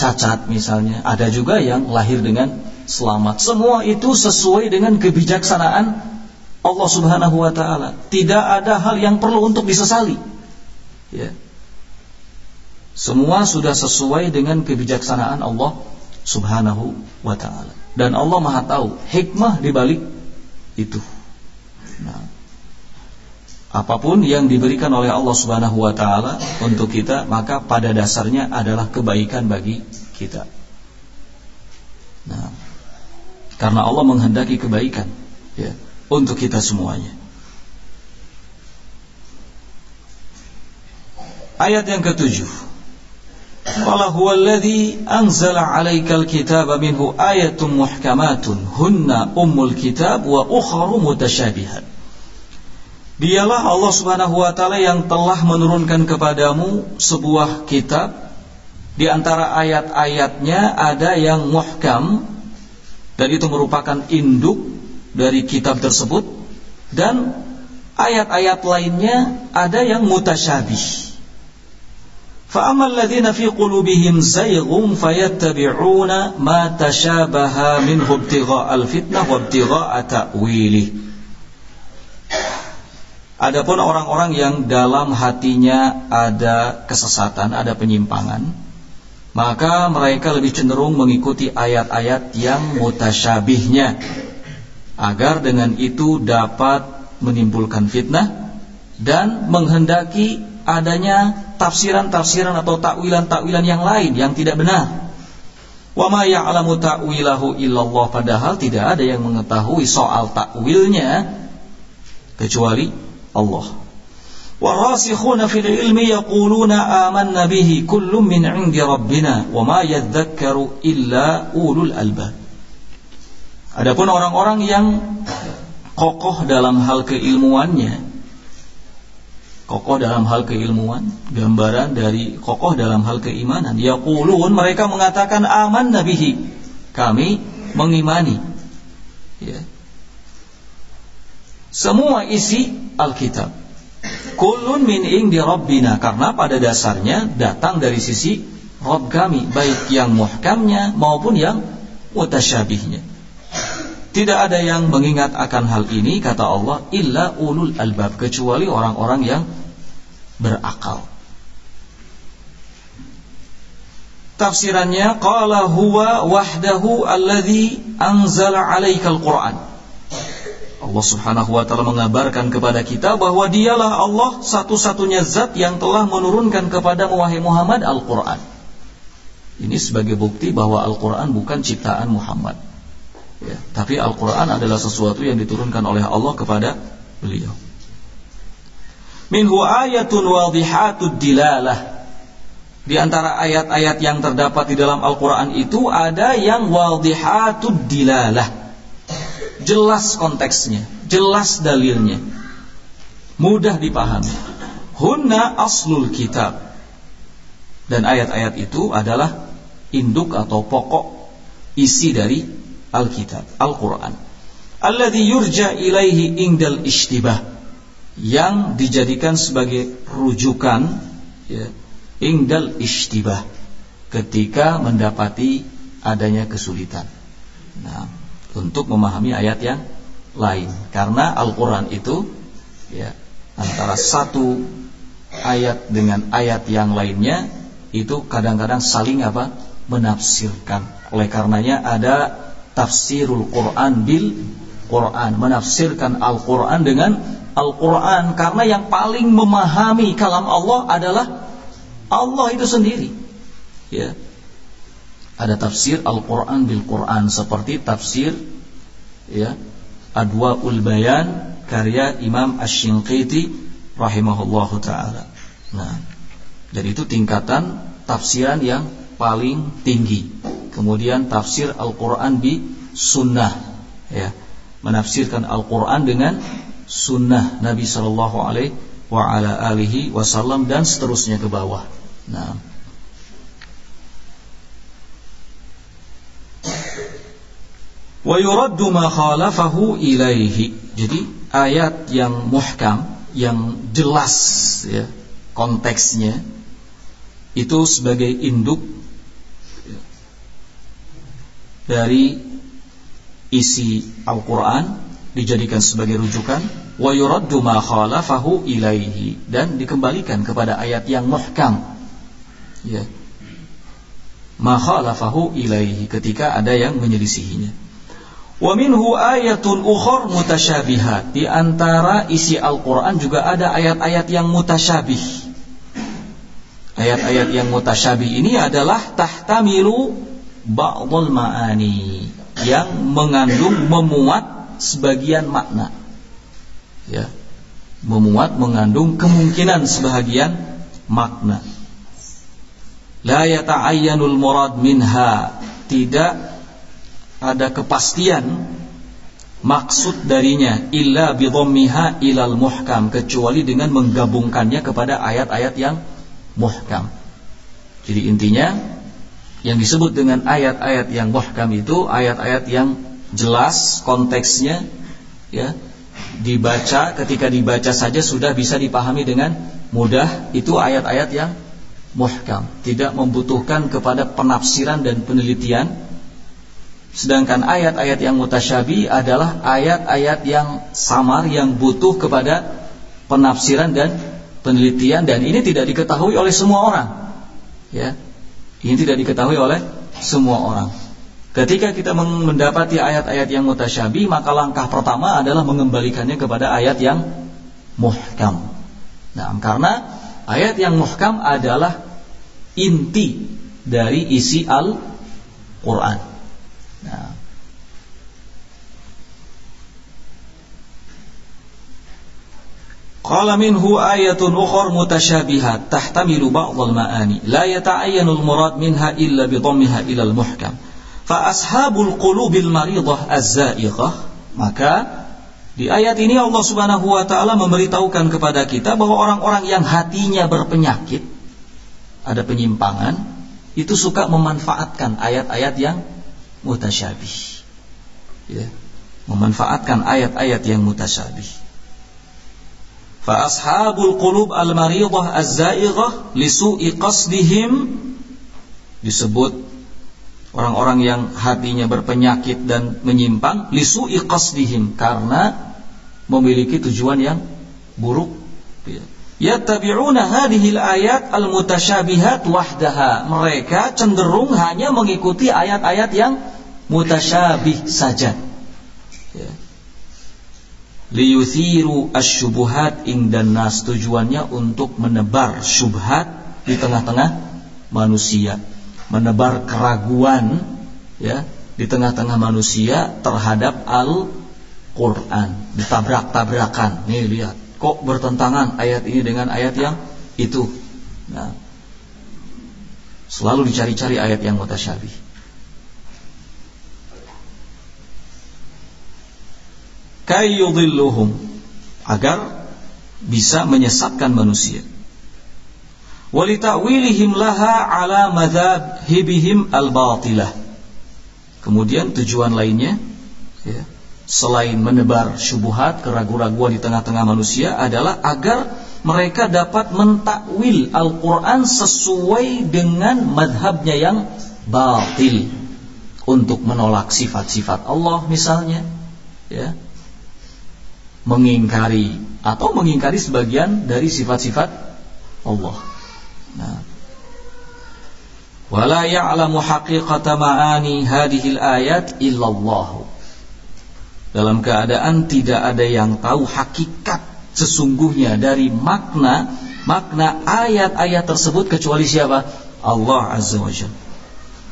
cacat misalnya. Ada juga yang lahir dengan selamat. Semua itu sesuai dengan kebijaksanaan Allah Subhanahu wa ta'ala. Tidak ada hal yang perlu untuk disesali. Ya. Semua sudah sesuai dengan kebijaksanaan Allah Subhanahu wa ta'ala. Dan Allah maha tahu hikmah di balik itu. Nah, apapun yang diberikan oleh Allah Subhanahu wa ta'ala untuk kita, maka pada dasarnya adalah kebaikan bagi kita. Nah, karena Allah menghendaki kebaikan, ya, untuk kita semuanya. Ayat yang ke-7. Qala huwallazi anzala 'alaikal kitaba minhu ayatun muhkamatun hunna ummul kitab wa ukharu mutasyabihat. Dialah Allah Subhanahu wa ta'ala yang telah menurunkan kepadamu sebuah kitab, di antara ayat-ayatnya ada yang muhkam, dan itu merupakan induk dari kitab tersebut, dan ayat-ayat lainnya ada yang mutasyabih. فَأَمَّا الَّذِينَ فِي قُلُوبِهِمْ زَيْغٌ فَيَتَّبِعُونَ مَا تَشَابَهَ مِنْهُ ابْتِغَاءَ الْفِتْنَةِ وَابْتِغَاءَ تَأْوِيلِهِ. Adapun orang-orang yang dalam hatinya ada kesesatan, ada penyimpangan, maka mereka lebih cenderung mengikuti ayat-ayat yang mutasyabihnya, agar dengan itu dapat menimbulkan fitnah dan menghendaki adanya tafsiran-tafsiran atau takwilan-takwilan yang lain yang tidak benar. Wa ma ya'lamu ta'wilahu illallah, padahal tidak ada yang mengetahui soal takwilnya kecuali Allah. Warasikhuna fil ilmi yaquluna amanna bihi kullun min 'indi rabbina wa ma yadhakkaru illa ulul albab. Adapun orang-orang yang kokoh dalam hal keilmuannya, kokoh dalam hal keilmuan, gambaran dari kokoh dalam hal keimanan. Yaqulun, mereka mengatakan amanna bihi, kami mengimani, ya, semua isi Alkitab. Kullun min indi rabbina, karena pada dasarnya datang dari sisi Rabb kami, baik yang muhkamnya maupun yang mutasyabihnya. Tidak ada yang mengingat akan hal ini, kata Allah, illa ulul albab, kecuali orang-orang yang berakal. Tafsirannya, qala huwa wahdahu alladhi anzala 'alaikal Qur'an. Allah Subhanahu wa ta'ala mengabarkan kepada kita bahwa dialah Allah satu-satunya zat yang telah menurunkan kepadamu wahai Muhammad Al-Qur'an. Ini sebagai bukti bahwa Al-Qur'an bukan ciptaan Muhammad, ya, tapi Al-Quran adalah sesuatu yang diturunkan oleh Allah kepada beliau. Minhu ayatun wadihatud dilalah. Di antara ayat-ayat yang terdapat di dalam Al-Quran itu ada yang wadihatud dilalah, jelas konteksnya, jelas dalilnya, mudah dipahami. Hunna aslul kitab. Dan ayat-ayat itu adalah induk atau pokok isi dari Alkitab, Al-Quran. Alladhi yurja ilaihi indal ishtibah, yang dijadikan sebagai rujukan, ya, indal ishtibah, ketika mendapati adanya kesulitan, nah, untuk memahami ayat yang lain. Karena Al-Quran itu, ya, antara satu ayat dengan ayat yang lainnya itu kadang-kadang saling menafsirkan. Oleh karenanya ada tafsirul Quran bil Quran, menafsirkan Al-Quran dengan Al-Quran, karena yang paling memahami kalam Allah adalah Allah itu sendiri, ya. Ada tafsir Al-Quran bil Quran, seperti tafsir, ya, Adwaul Bayan karya Imam Asy-Shinqiti rahimahullahu ta'ala. Nah, jadi itu tingkatan tafsiran yang paling tinggi. Kemudian tafsir Al-Quran bi sunnah, ya, menafsirkan Al-Quran dengan sunnah Nabi sallallahu alaihi wa ala alihi wasallam, dan seterusnya ke bawah. Nah, wa yuraddu ma khalafahu ilaihi. Jadi ayat yang muhkam, yang jelas, ya, konteksnya itu sebagai induk dari isi Al-Quran, dijadikan sebagai rujukan. Wa yuraddu ma khalafahu ilaihi, dan dikembalikan kepada ayat yang muhkam, ya, ma khalafahu ilaihi, ketika ada yang menyelisihinya. Wa minhu ayatun ukhar mutasyabihat. Di antara isi Al-Quran juga ada ayat-ayat yang mutasyabih. Ayat-ayat yang mutasyabih ini adalah tahtamilu ba'dul ma'ani, yang mengandung, memuat sebagian makna, ya, memuat, mengandung kemungkinan sebagian makna. La yata'ayyanul murad minha, tidak ada kepastian maksud darinya, illa bidhammiha ilal muhkam, kecuali dengan menggabungkannya kepada ayat-ayat yang muhkam. Jadi intinya, yang disebut dengan ayat-ayat yang muhkam itu ayat-ayat yang jelas konteksnya, ya, dibaca, ketika dibaca saja sudah bisa dipahami dengan mudah. Itu ayat-ayat yang muhkam, tidak membutuhkan kepada penafsiran dan penelitian. Sedangkan ayat-ayat yang mutasyabih adalah ayat-ayat yang samar, yang butuh kepada penafsiran dan penelitian, dan ini tidak diketahui oleh semua orang. Ya. Ini tidak diketahui oleh semua orang. Ketika kita mendapati ayat-ayat yang mutasyabih, maka langkah pertama adalah mengembalikannya kepada ayat yang muhkam. Nah, karena ayat yang muhkam adalah inti dari isi Al-Quran. Nah, qala minhu ayatun ukhra mutasyabihat tahtamilu ba'dal ma'ani la yata'ayyanu al-murad minha illa bi dhammiha ila al-muhkam fa ashabul qulubil maridah az-za'ighah. Maka di ayat ini Allah Subhanahu wa taala memberitahukan kepada kita bahwa orang-orang yang hatinya berpenyakit, ada penyimpangan, itu suka memanfaatkan ayat-ayat yang mutasyabih. Ya, memanfaatkan ayat-ayat yang mutasyabih. Fa ashabul qulub al-maridah az-za'ighah li su'i qasdihim, disebut orang-orang yang hatinya berpenyakit dan menyimpang, li su'i qasdihim, karena memiliki tujuan yang buruk. Yattabi'una hadhil ayat al-mutasyabihat wahdaha, mereka cenderung hanya mengikuti ayat-ayat yang mutasyabih saja. Ya. Liyuthiru asyubuhat indan nas, tujuannya untuk menebar syubhat di tengah-tengah manusia, menebar keraguan ya di tengah-tengah manusia terhadap Al-Quran, ditabrak-tabrakan. Nih lihat, kok bertentangan ayat ini dengan ayat yang itu. Nah, selalu dicari-cari ayat yang mutasyabih. Kayyudilluhum, agar bisa menyesatkan manusia. Walita'wilihim laha ala madhabihim al-batilah. Kemudian tujuan lainnya ya, selain menebar syubhat, keraguan-raguan di tengah-tengah manusia, adalah agar mereka dapat mentakwil Al-Quran sesuai dengan madhabnya yang batil, untuk menolak sifat-sifat Allah misalnya ya, mengingkari sebagian dari sifat-sifat Allah. Nah, wala ya'lamu haqiqata ma'ani hadhil ayat illallah, dalam keadaan tidak ada yang tahu hakikat sesungguhnya dari makna ayat-ayat tersebut kecuali siapa? Allah Azza wa Jalla.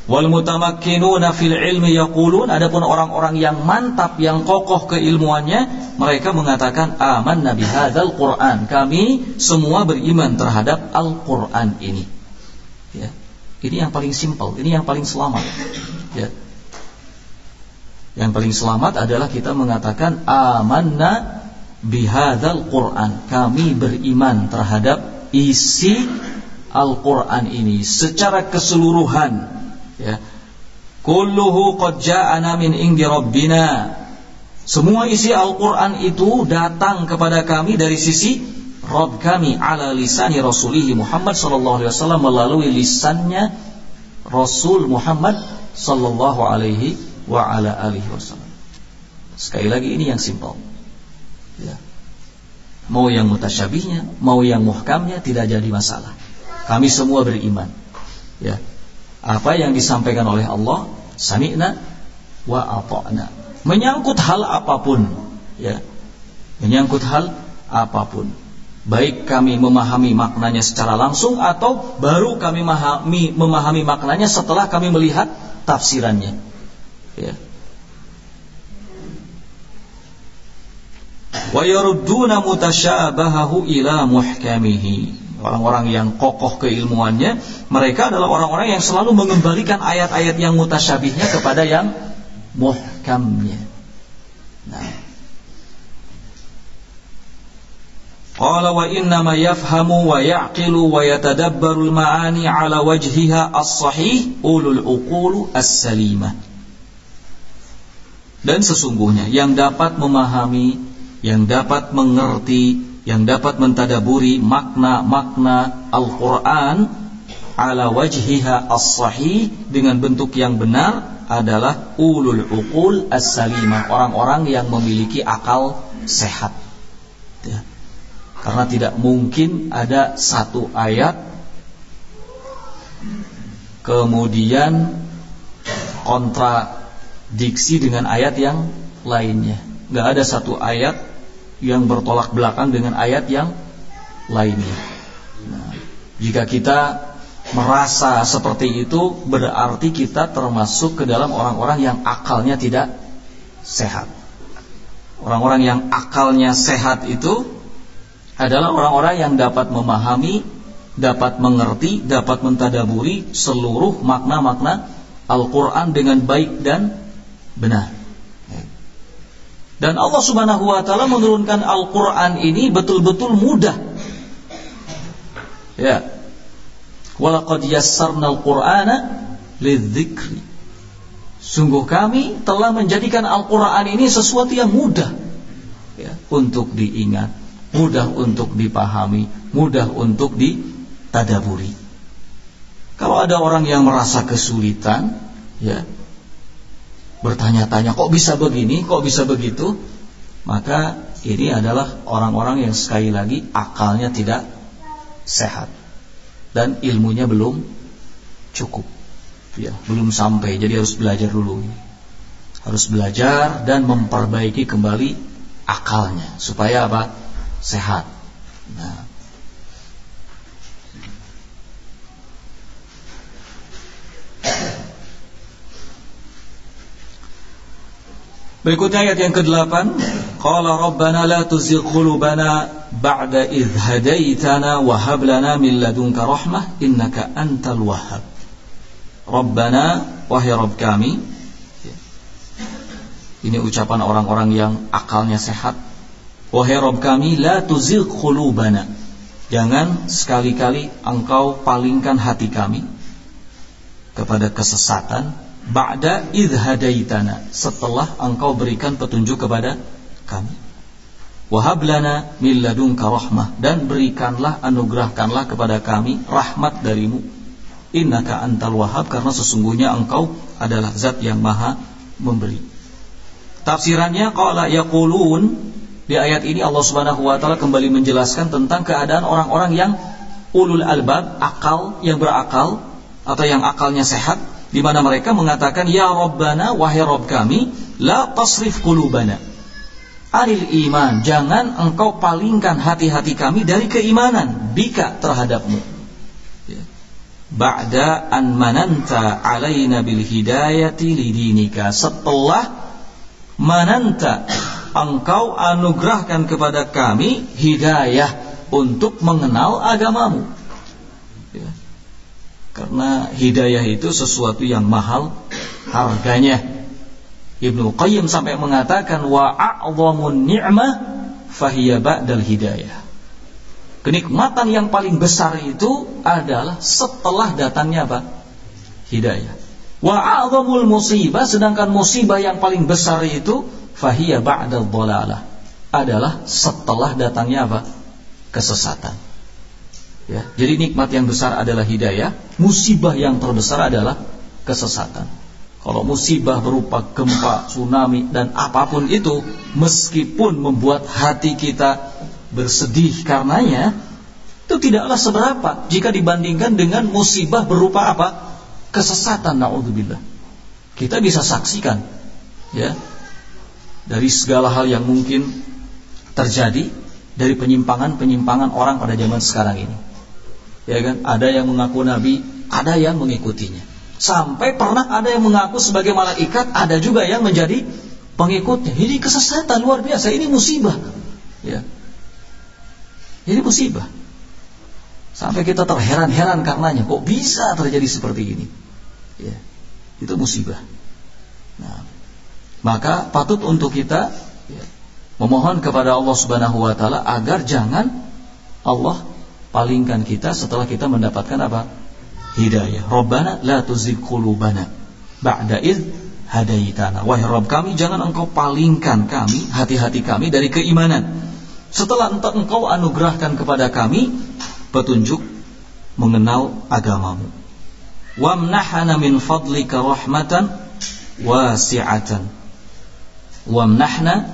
Wal mutamakkinuna fil ilmi yaqulun, adapun orang-orang yang mantap, yang kokoh keilmuannya, mereka mengatakan amanna bihadzal Qur'an, kami semua beriman terhadap Al-Qur'an ini. Ya. Ini yang paling simpel, ini yang paling selamat. Ya. Yang paling selamat adalah kita mengatakan amanna bihadzal Qur'an, kami beriman terhadap isi Al-Qur'an ini secara keseluruhan. Ya, kulluhu qad ja'ana min indi rabbina, semua isi Al-Quran itu datang kepada kami dari sisi Rabb kami, ala lisani rasulihi Muhammad sallallahu alaihi wasallam, melalui lisannya Rasul Muhammad sallallahu alaihi wa ala alihi wasallam. Sekali lagi, ini yang simpel ya. Mau yang mutasyabihnya, mau yang muhkamnya, tidak jadi masalah. Kami semua beriman ya. Apa yang disampaikan oleh Allah, sami'na wa ata'na, menyangkut hal apapun ya, menyangkut hal apapun, baik kami memahami maknanya secara langsung atau baru kami memahami maknanya setelah kami melihat tafsirannya ya. Wa yarudduna mutasyabahahu ila muhkamihi, orang-orang yang kokoh keilmuannya, mereka adalah orang-orang yang selalu mengembalikan ayat-ayat yang mutasyabihnya kepada yang muhkamnya. Nah, qala wa inna ma yafhamu wa ya'qilu wa yatadabbaru al-ma'ani ala wajhiha as-sahih ulul uqul as-salimah. Dan sesungguhnya yang dapat memahami, yang dapat mengerti, yang dapat mentadaburi makna-makna Al-Quran ala wajhiha as-sahih, dengan bentuk yang benar, adalah ulul uqul as-salimah, orang-orang yang memiliki akal sehat ya. Karena tidak mungkin ada satu ayat kemudian kontradiksi dengan ayat yang lainnya. Gak ada satu ayat yang bertolak belakang dengan ayat yang lainnya. Nah, jika kita merasa seperti itu, berarti kita termasuk ke dalam orang-orang yang akalnya tidak sehat. Orang-orang yang akalnya sehat itu adalah orang-orang yang dapat memahami, dapat mengerti, dapat mentadaburi seluruh makna-makna Al-Quran dengan baik dan benar. Dan Allah Subhanahu wa ta'ala menurunkan Al-Quran ini betul-betul mudah. Ya. Walaqad yassarnal Qur'ana lidzikri. Sungguh kami telah menjadikan Al-Quran ini sesuatu yang mudah, ya, untuk diingat, mudah untuk dipahami, mudah untuk ditadaburi. Kalau ada orang yang merasa kesulitan, ya, bertanya-tanya kok bisa begini, kok bisa begitu, maka ini adalah orang-orang yang sekali lagi akalnya tidak sehat dan ilmunya belum cukup, ya, belum sampai. Jadi harus belajar dulu, harus belajar dan memperbaiki kembali akalnya supaya apa? Sehat. Nah, berikutnya ayat yang ke-8, qala rabbana la tuzigh qulubana ba'da idh hadaitana wa hab lana min ladunka rahmah innaka antal wahhab. Rabbana, wahai Rabb kami. Ini ucapan orang-orang yang akalnya sehat. Wahai Rabb kami, la tuzigh qulubana, jangan sekali-kali engkau palingkan hati kami kepada kesesatan, ba'da idh hadaitana, setelah engkau berikan petunjuk kepada kami. Wahab lana min ladunka rahmah, dan berikanlah, anugerahkanlah kepada kami rahmat darimu. Innaka antal wahhab, karena sesungguhnya engkau adalah zat yang maha memberi. Tafsirannya, qala yaqulun, di ayat ini Allah Subhanahu wa ta'ala kembali menjelaskan tentang keadaan orang-orang yang ulul albab, akal, yang berakal atau yang akalnya sehat, di mana mereka mengatakan, ya Rabbana, wahai Rabb kami, la tasrif qulubana anil iman, jangan engkau palingkan hati-hati kami dari keimanan, bika, terhadapmu, ya. Ba'da an mananta alaina bil hidayati lidinika, setelah mananta, engkau anugerahkan kepada kami hidayah untuk mengenal agamamu, ya. Karena hidayah itu sesuatu yang mahal harganya. Ibnu Qayyim sampai mengatakan, wa a'zamun ni'mah fahiya ba'dal hidayah. Kenikmatan yang paling besar itu adalah setelah datangnya apa? Hidayah. Wa a'zamul musibah, sedangkan musibah yang paling besar itu fahiya ba'dal dhalalah, adalah setelah datangnya apa? Kesesatan. Ya, jadi nikmat yang besar adalah hidayah, musibah yang terbesar adalah kesesatan. Kalau musibah berupa gempa, tsunami, dan apapun itu, meskipun membuat hati kita bersedih karenanya, itu tidaklah seberapa jika dibandingkan dengan musibah berupa apa? Kesesatan, na'udzubillah. Kita bisa saksikan, ya, dari segala hal yang mungkin terjadi, dari penyimpangan-penyimpangan orang pada zaman sekarang ini. Ya kan, ada yang mengaku nabi, ada yang mengikutinya. Sampai pernah ada yang mengaku sebagai malaikat, ada juga yang menjadi pengikutnya. Ini kesesatan luar biasa, ini musibah, ya. Ini musibah. Sampai kita terheran-heran karenanya, kok bisa terjadi seperti ini, ya. Itu musibah. Nah, maka patut untuk kita, ya, memohon kepada Allah Subhanahu wa ta'ala agar jangan Allah palingkan kita setelah kita mendapatkan apa? Hidayah. Rabbana la tuzigh qulubana ba'da idh hadaitana. Wahai Rabb kami, jangan engkau palingkan kami, hati-hati kami dari keimanan, setelah engkau anugerahkan kepada kami petunjuk mengenal agamamu. Wamnahna min fadlika rahmatan wasi'atan. Wamnahna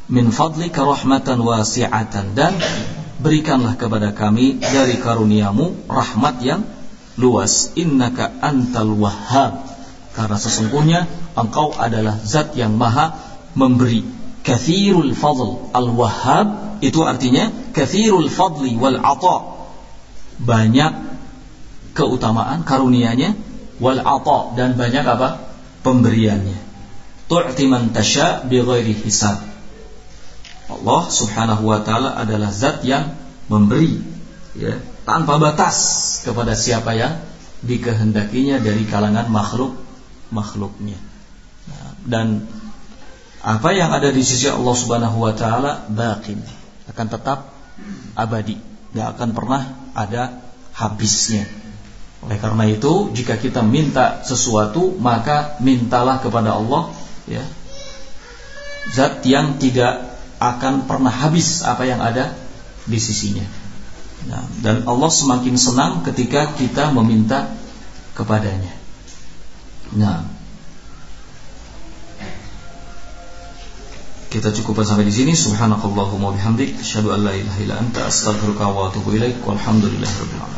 min fadlika rahmatan wasi'atan, dan berikanlah kepada kami dari karuniamu rahmat yang luas. Innaka antal wahhab, karena sesungguhnya engkau adalah zat yang maha memberi. Kathirul fadl, al-wahhab itu artinya kathirul fadli wal ata, banyak keutamaan karunianya, wal ata, dan banyak apa? Pemberiannya. Tu'ti man tasha bighairi hisab. Allah Subhanahu wa taala adalah zat yang memberi, ya, tanpa batas kepada siapa yang dikehendakinya dari kalangan makhluknya. Nah, dan apa yang ada di sisi Allah Subhanahu wa taala baqin, akan tetap abadi, tidak akan pernah ada habisnya. Oleh karena itu, jika kita minta sesuatu, maka mintalah kepada Allah, ya, zat yang tidak akan pernah habis apa yang ada di sisinya. Nah, dan Allah semakin senang ketika kita meminta kepadanya. Nah, kita cukupkan sampai di sini. Subhanakallahumma bihamdik, asyhadu an la ilaha illa anta, astaghfiruka wa atubu ilaik. Walhamdulillahirabbil alamin.